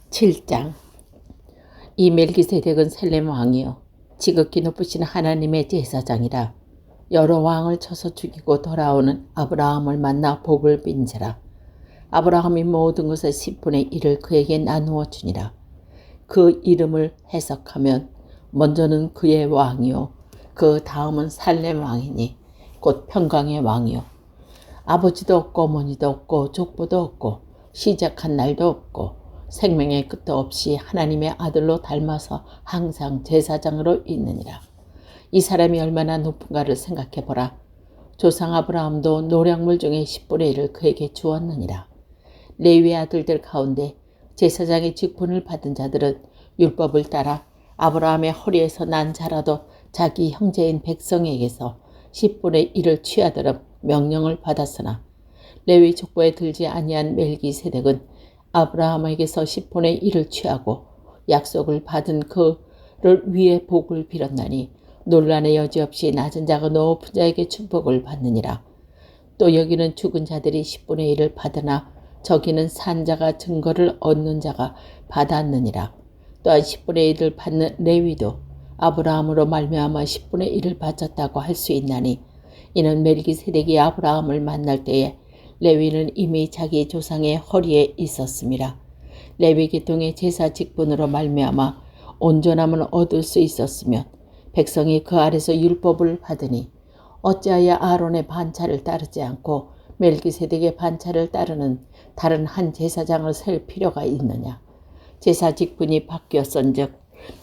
7장. 이 멜기세덱은 살렘 왕이요 지극히 높으신 하나님의 제사장이라. 여러 왕을 쳐서 죽이고 돌아오는 아브라함을 만나 복을 빈지라. 아브라함이 모든 것의 10분의 1을 그에게 나누어 주니라. 그 이름을 해석하면 먼저는 그의 왕이요 그 다음은 살렘 왕이니 곧 평강의 왕이요 아버지도 없고 어머니도 없고 족보도 없고 시작한 날도 없고 생명의 끝도 없이 하나님의 아들로 닮아서 항상 제사장으로 있느니라. 이 사람이 얼마나 높은가를 생각해 보라. 조상 아브라함도 노량물 중에 10분의 1을 그에게 주었느니라. 레위의 아들들 가운데 제사장의 직분을 받은 자들은 율법을 따라 아브라함의 허리에서 난 자라도 자기 형제인 백성에게서 10분의 1을 취하도록 명령을 받았으나 레위 족보에 들지 아니한 멜기세덱은 아브라함에게서 10분의 1을 취하고 약속을 받은 그를 위해 복을 빌었나니 논란의 여지없이 낮은 자가 높은 자에게 축복을 받느니라. 또 여기는 죽은 자들이 10분의 1을 받으나 저기는 산 자가 증거를 얻는 자가 받았느니라. 또한 10분의 1을 받는 레위도 아브라함으로 말미암아 10분의 1을 바쳤다고 할 수 있나니 이는 멜기세덱이 아브라함을 만날 때에 레위는 이미 자기 조상의 허리에 있었음이라. 레위 계통의 제사 직분으로 말미암아 온전함을 얻을 수 있었으면 백성이 그 아래서 율법을 받으니 어찌하여 아론의 반차를 따르지 않고 멜기세덱의 반차를 따르는 다른 한 제사장을 셀 필요가 있느냐. 제사 직분이 바뀌었은즉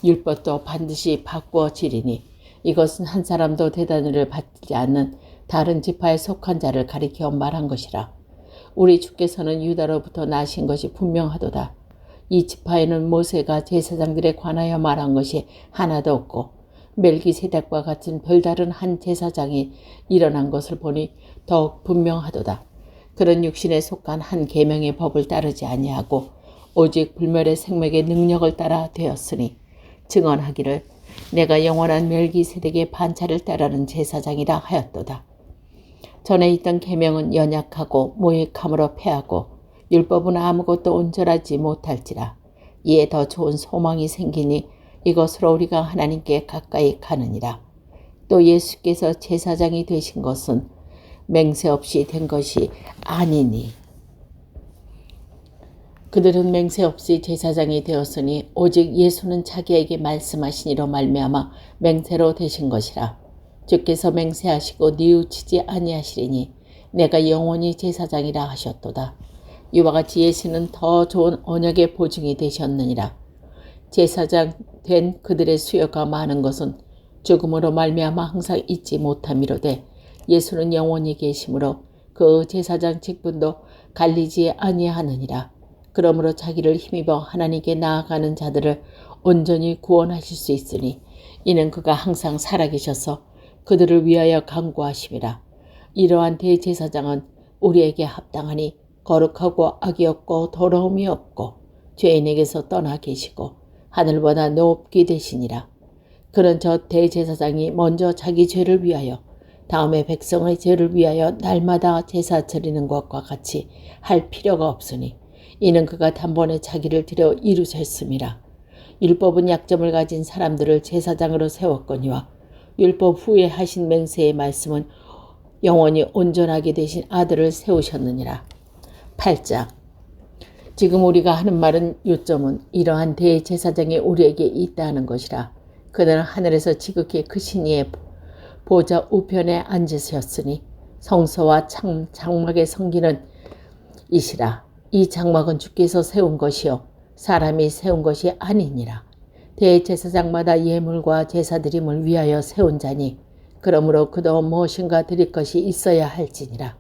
율법도 반드시 바꾸어지리니 이것은 한 사람도 대단을 받지 않는 다른 지파에 속한 자를 가리켜 말한 것이라. 우리 주께서는 유다로부터 나신 것이 분명하도다. 이 지파에는 모세가 제사장들에 관하여 말한 것이 하나도 없고 멜기세덱과 같은 별다른 한 제사장이 일어난 것을 보니 더욱 분명하도다. 그런 육신에 속한 한 계명의 법을 따르지 아니하고 오직 불멸의 생명의 능력을 따라 되었으니 증언하기를 내가 영원한 멜기세덱의 반차를 따르는 제사장이라 하였도다. 전에 있던 계명은 연약하고 무익함으로 패하고 율법은 아무것도 온전하지 못할지라. 이에 더 좋은 소망이 생기니 이것으로 우리가 하나님께 가까이 가느니라. 또 예수께서 제사장이 되신 것은 맹세 없이 된 것이 아니니 그들은 맹세 없이 제사장이 되었으니 오직 예수는 자기에게 말씀하시니로 말미암아 맹세로 되신 것이라. 주께서 맹세하시고 뉘우치지 아니하시리니 내가 영원히 제사장이라 하셨도다. 이와 같이 예수는 더 좋은 언약의 보증이 되셨느니라. 제사장 된 그들의 수요가 많은 것은 죽음으로 말미암아 항상 잊지 못함이로되 예수는 영원히 계심으로 그 제사장 직분도 갈리지 아니하느니라. 그러므로 자기를 힘입어 하나님께 나아가는 자들을 온전히 구원하실 수 있으니 이는 그가 항상 살아계셔서 그들을 위하여 간구하심이라. 이러한 대제사장은 우리에게 합당하니 거룩하고 악이 없고 더러움이 없고 죄인에게서 떠나 계시고 하늘보다 높게 되시니라. 그는 저 대제사장이 먼저 자기 죄를 위하여 다음에 백성의 죄를 위하여 날마다 제사 드리는 것과 같이 할 필요가 없으니 이는 그가 단번에 자기를 들여 이루셨음이라. 율법은 약점을 가진 사람들을 제사장으로 세웠거니와 율법 후에 하신 맹세의 말씀은 영원히 온전하게 되신 아들을 세우셨느니라. 8장. 지금 우리가 하는 말은 요점은 이러한 대제사장이 우리에게 있다는 것이라. 그는 하늘에서 지극히 크신 이의 보좌 우편에 앉으셨으니 성소와 장막의 성기는 이시라. 이 장막은 주께서 세운 것이요 사람이 세운 것이 아니니라. 대제사장마다 예물과 제사드림을 위하여 세운 자니 그러므로 그도 무엇인가 드릴 것이 있어야 할지니라.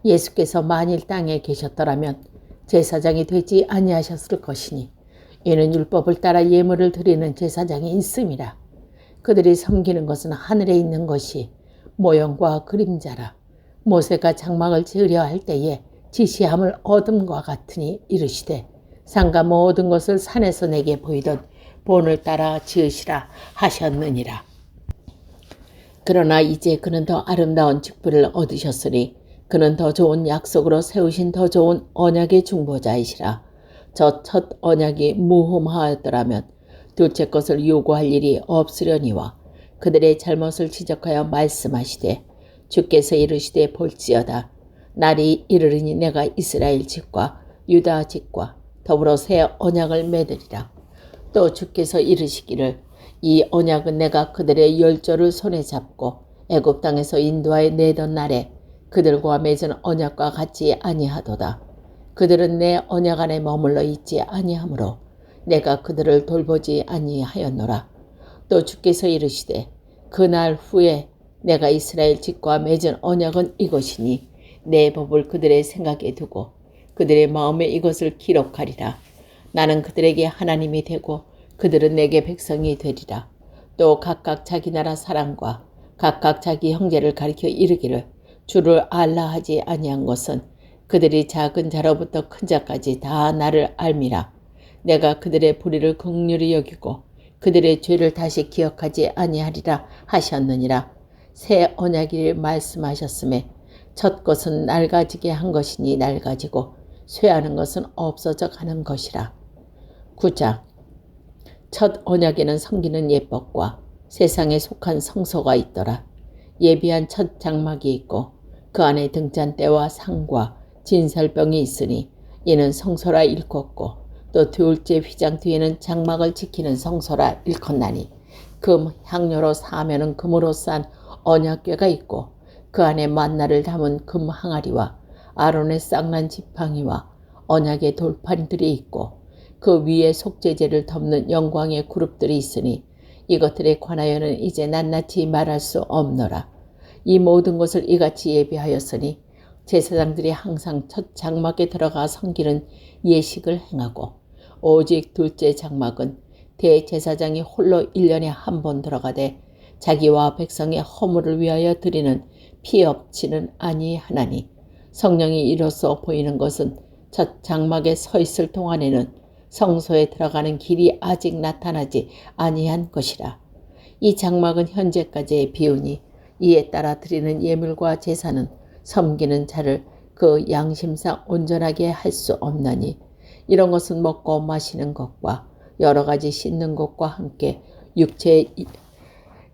예수께서 만일 땅에 계셨더라면 제사장이 되지 아니하셨을 것이니 이는 율법을 따라 예물을 드리는 제사장이 있음이라. 그들이 섬기는 것은 하늘에 있는 것이 모형과 그림자라. 모세가 장막을 지으려 할 때에 지시함을 어둠과 같으니 이르시되 산과 모든 것을 산에서 내게 보이던 본을 따라 지으시라 하셨느니라. 그러나 이제 그는 더 아름다운 직분을 얻으셨으니 그는 더 좋은 약속으로 세우신 더 좋은 언약의 중보자이시라. 저 첫 언약이 무흠하였더라면 둘째 것을 요구할 일이 없으려니와 그들의 잘못을 지적하여 말씀하시되 주께서 이르시되 볼지어다 날이 이르리니 내가 이스라엘 집과 유다 집과 더불어 새 언약을 맺으리라. 또 주께서 이르시기를 이 언약은 내가 그들의 열조를 손에 잡고 애굽 땅에서 인도하여 내던 날에 그들과 맺은 언약과 같지 아니하도다. 그들은 내 언약 안에 머물러 있지 아니하므로 내가 그들을 돌보지 아니하였노라. 또 주께서 이르시되 그날 후에 내가 이스라엘 집과 맺은 언약은 이것이니 내 법을 그들의 생각에 두고 그들의 마음에 이것을 기록하리라. 나는 그들에게 하나님이 되고 그들은 내게 백성이 되리라. 또 각각 자기 나라 사람과 각각 자기 형제를 가리켜 이르기를 주를 알라 하지 아니한 것은 그들이 작은 자로부터 큰 자까지 다 나를 알미라. 내가 그들의 불의를 긍휼히 여기고 그들의 죄를 다시 기억하지 아니하리라 하셨느니라. 새 언약을 말씀하셨음에 첫 것은 낡아지게 한 것이니 낡아지고 쇠하는 것은 없어져 가는 것이라. 9장. 첫 언약에는 섬기는 예법과 세상에 속한 성소가 있더라. 예비한 첫 장막이 있고 그 안에 등잔대와 상과 진설병이 있으니 이는 성소라 일컫고 또 둘째 휘장 뒤에는 장막을 지키는 성소라 일컫나니 금 향료로 사면은 금으로 싼 언약궤가 있고 그 안에 만나를 담은 금 항아리와 아론의 쌍난 지팡이와 언약의 돌판들이 있고 그 위에 속죄제를 덮는 영광의 그룹들이 있으니 이것들에 관하여는 이제 낱낱이 말할 수 없노라. 이 모든 것을 이같이 예비하였으니 제사장들이 항상 첫 장막에 들어가 섬기는 예식을 행하고 오직 둘째 장막은 대제사장이 홀로 1년에 한 번 들어가되 자기와 백성의 허물을 위하여 드리는 피업치는 아니하나니 성령이 이로써 보이는 것은 첫 장막에 서 있을 동안에는 성소에 들어가는 길이 아직 나타나지 아니한 것이라. 이 장막은 현재까지의 비우니 이에 따라 드리는 예물과 제사는 섬기는 자를 그 양심상 온전하게 할 수 없나니 이런 것은 먹고 마시는 것과 여러 가지 씻는 것과 함께 육체의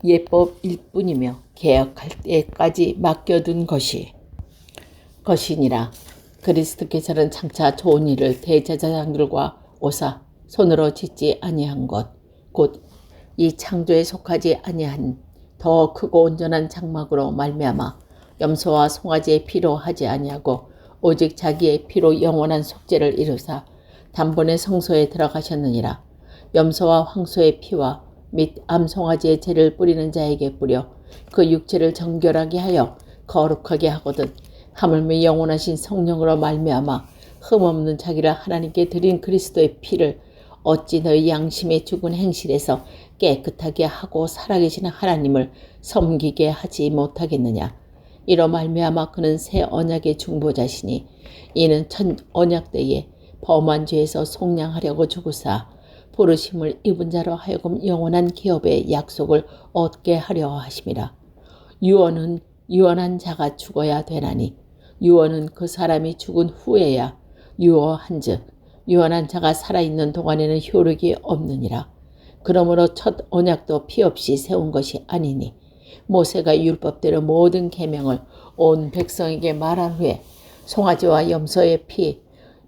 예법일 뿐이며 개혁할 때까지 맡겨둔 것이니라. 그리스도께서는 장차 좋은 일을 대제사장들과 오사 손으로 짓지 아니한 것 곧 이 창조에 속하지 아니한 더 크고 온전한 장막으로 말미암아 염소와 송아지의 피로 하지 아니하고 오직 자기의 피로 영원한 속죄를 이루사 단번에 성소에 들어가셨느니라. 염소와 황소의 피와 및 암송아지의 죄를 뿌리는 자에게 뿌려 그 육체를 정결하게 하여 거룩하게 하거든 하물며 영원하신 성령으로 말미암아 흠없는 자기를 하나님께 드린 그리스도의 피를 어찌 너희 양심의 죽은 행실에서 깨끗하게 하고 살아계시는 하나님을 섬기게 하지 못하겠느냐. 이로 말미암아 그는 새 언약의 중보자시니 이는 첫 언약 때에 범한 죄에서 속량하려고 죽으사 부르심을 입은 자로 하여금 영원한 기업의 약속을 얻게 하려 하심이라. 유언은 유언한 자가 죽어야 되나니 유언은 그 사람이 죽은 후에야 유언한즉 유언한 자가 살아있는 동안에는 효력이 없느니라. 그러므로 첫 언약도 피 없이 세운 것이 아니니 모세가 율법대로 모든 계명을 온 백성에게 말한 후에 송아지와 염소의 피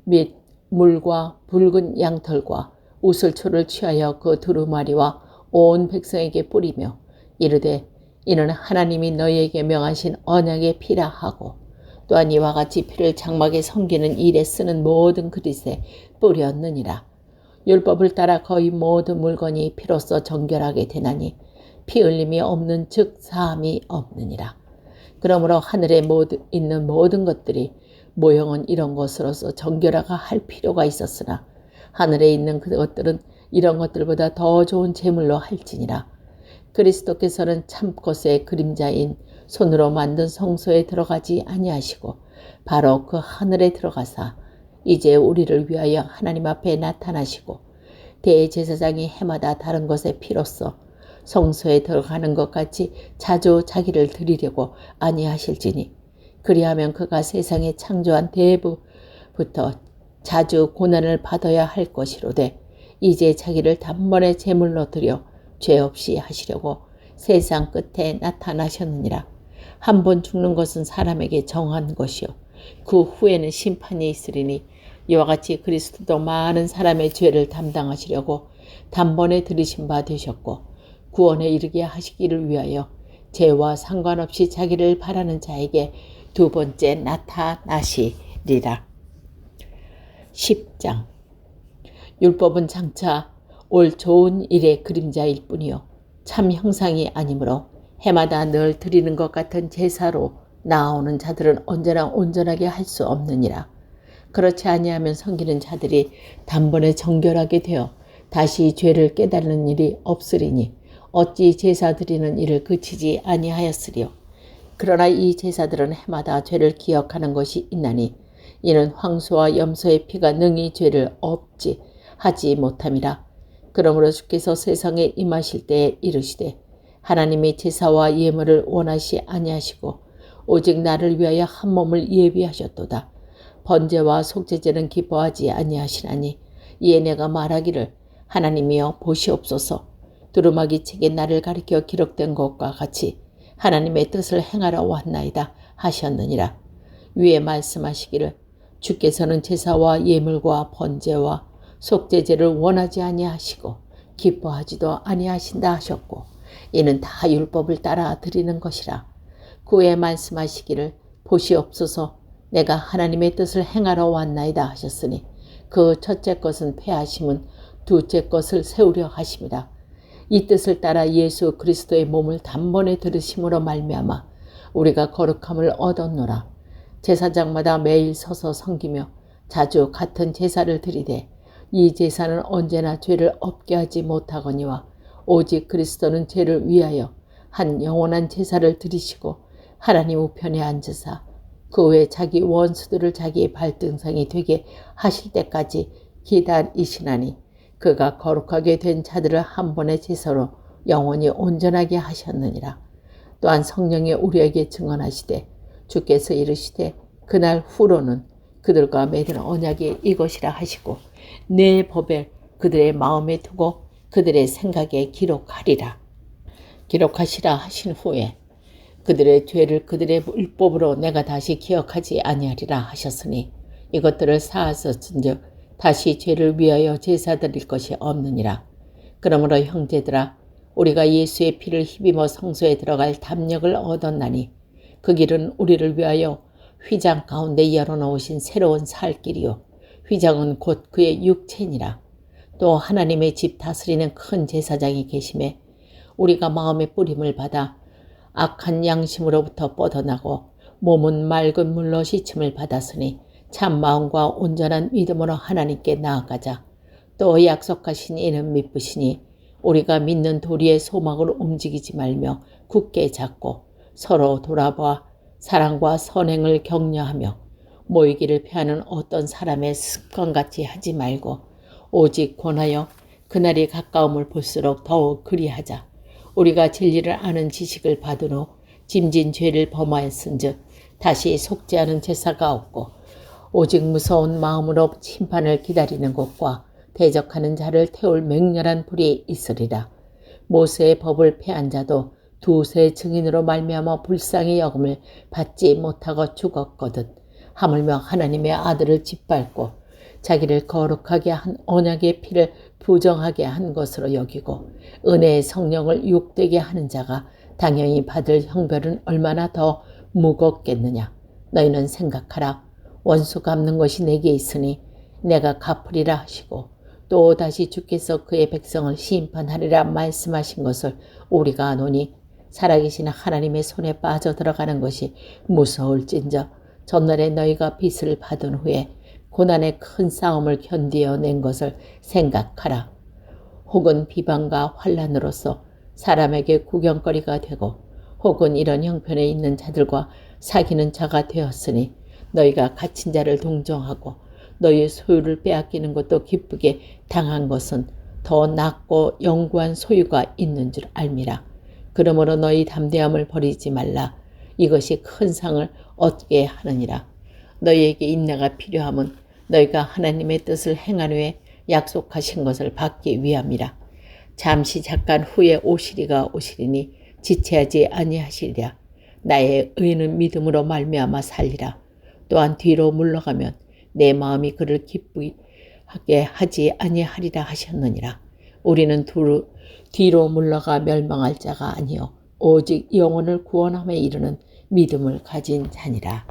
및 물과 붉은 양털과 우슬초를 취하여 그 두루마리와 온 백성에게 뿌리며 이르되 이는 하나님이 너희에게 명하신 언약의 피라 하고 또한 이와 같이 피를 장막에 섬기는 일에 쓰는 모든 그릇에 뿌렸느니라. 율법을 따라 거의 모든 물건이 피로써 정결하게 되나니 피 흘림이 없는 즉 사함이 없느니라. 그러므로 하늘에 있는 모든 것들이 모형은 이런 것으로서 정결하게 할 필요가 있었으나 하늘에 있는 그것들은 이런 것들보다 더 좋은 제물로 할지니라. 그리스도께서는 참것의 그림자인 손으로 만든 성소에 들어가지 아니하시고 바로 그 하늘에 들어가사 이제 우리를 위하여 하나님 앞에 나타나시고 대제사장이 해마다 다른 것의 피로써 성소에 들어가는 것 같이 자주 자기를 드리려고 아니하실지니 그리하면 그가 세상에 창조한 대부부터 자주 고난을 받아야 할 것이로되 이제 자기를 단번에 제물로 드려 죄 없이 하시려고 세상 끝에 나타나셨느니라. 한 번 죽는 것은 사람에게 정한 것이요 그 후에는 심판이 있으리니 이와 같이 그리스도도 많은 사람의 죄를 담당하시려고 단번에 들으신 바 되셨고 구원에 이르게 하시기를 위하여 죄와 상관없이 자기를 바라는 자에게 두 번째 나타나시리라. 10장. 율법은 장차 올 좋은 일의 그림자일 뿐이요 참 형상이 아니므로 해마다 늘 드리는 것 같은 제사로 나아오는 자들은 언제나 온전하게 할 수 없느니라. 그렇지 아니하면 섬기는 자들이 단번에 정결하게 되어 다시 죄를 깨닫는 일이 없으리니 어찌 제사 드리는 일을 그치지 아니하였으리요. 그러나 이 제사들은 해마다 죄를 기억하는 것이 있나니 이는 황소와 염소의 피가 능히 죄를 없지 하지 못함이라. 그러므로 주께서 세상에 임하실 때에 이르시되 하나님의 제사와 예물을 원하시 아니하시고 오직 나를 위하여 한 몸을 예비하셨도다. 번제와 속죄제는 기뻐하지 아니하시나니 이에 내가 말하기를 하나님이여 보시옵소서. 두루마기 책에 나를 가리켜 기록된 것과 같이 하나님의 뜻을 행하러 왔나이다 하셨느니라. 위에 말씀하시기를 주께서는 제사와 예물과 번제와 속죄제를 원하지 아니하시고 기뻐하지도 아니하신다 하셨고 이는 다 율법을 따라 드리는 것이라. 그에 말씀하시기를 보시옵소서 내가 하나님의 뜻을 행하러 왔나이다 하셨으니 그 첫째 것은 패하심은 둘째 것을 세우려 하심이라. 이 뜻을 따라 예수 그리스도의 몸을 단번에 들으심으로 말미암아 우리가 거룩함을 얻었노라. 제사장마다 매일 서서 섬기며 자주 같은 제사를 드리되 이 제사는 언제나 죄를 없게 하지 못하거니와 오직 그리스도는 죄를 위하여 한 영원한 제사를 드리시고 하나님 우편에 앉으사 그 외 자기 원수들을 자기의 발등상이 되게 하실 때까지 기다리시나니 그가 거룩하게 된 자들을 한 번의 제사로 영원히 온전하게 하셨느니라. 또한 성령이 우리에게 증언하시되 주께서 이르시되 그날 후로는 그들과 맺은 언약이 이것이라 하시고 내 법을 그들의 마음에 두고 그들의 생각에 기록하리라. 기록하시라 하신 후에 그들의 죄를 그들의 율법으로 내가 다시 기억하지 아니하리라 하셨으니 이것들을 사하셨은즉 다시 죄를 위하여 제사 드릴 것이 없느니라. 그러므로 형제들아 우리가 예수의 피를 힘입어 성소에 들어갈 담력을 얻었나니 그 길은 우리를 위하여 휘장 가운데 열어놓으신 새로운 살 길이요 휘장은 곧 그의 육체니라. 또 하나님의 집 다스리는 큰 제사장이 계심에 우리가 마음의 뿌림을 받아 악한 양심으로부터 뻗어나고 몸은 맑은 물로 씻음을 받았으니 참 마음과 온전한 믿음으로 하나님께 나아가자. 또 약속하신 이는 미쁘시니 우리가 믿는 도리의 소망으로 움직이지 말며 굳게 잡고 서로 돌아봐 사랑과 선행을 격려하며 모이기를 피하는 어떤 사람의 습관같이 하지 말고 오직 권하여 그날이 가까움을 볼수록 더욱 그리하자. 우리가 진리를 아는 지식을 받은 후 짐진 죄를 범하였은즉 다시 속죄하는 제사가 없고 오직 무서운 마음으로 심판을 기다리는 곳과 대적하는 자를 태울 맹렬한 불이 있으리라. 모세의 법을 폐한 자도 두세 증인으로 말미암아 불쌍히 여김을 받지 못하고 죽었거든. 하물며 하나님의 아들을 짓밟고 자기를 거룩하게 한 언약의 피를 부정하게 한 것으로 여기고 은혜의 성령을 욕되게 하는 자가 당연히 받을 형벌은 얼마나 더 무겁겠느냐. 너희는 생각하라. 원수 갚는 것이 내게 있으니 내가 갚으리라 하시고 또 다시 주께서 그의 백성을 심판하리라 말씀하신 것을 우리가 아노니 살아계신 하나님의 손에 빠져 들어가는 것이 무서울진저 전날에 너희가 빚을 받은 후에 고난의 큰 싸움을 견디어낸 것을 생각하라. 혹은 비방과 환난으로서 사람에게 구경거리가 되고 혹은 이런 형편에 있는 자들과 사귀는 자가 되었으니 너희가 갇힌 자를 동정하고 너희의 소유를 빼앗기는 것도 기쁘게 당한 것은 더 낫고 영구한 소유가 있는 줄 알미라. 그러므로 너희 담대함을 버리지 말라. 이것이 큰 상을 얻게 하느니라. 너희에게 인내가 필요함은 너희가 하나님의 뜻을 행한 후에 약속하신 것을 받기 위함이라. 잠시 잠깐 후에 오시리가 오시리니 지체하지 아니하시리라. 나의 의는 믿음으로 말미암아 살리라. 또한 뒤로 물러가면 내 마음이 그를 기쁘게 하지 아니하리라 하셨느니라. 우리는 뒤로 물러가 멸망할 자가 아니요 오직 영혼을 구원함에 이르는 믿음을 가진 자니라.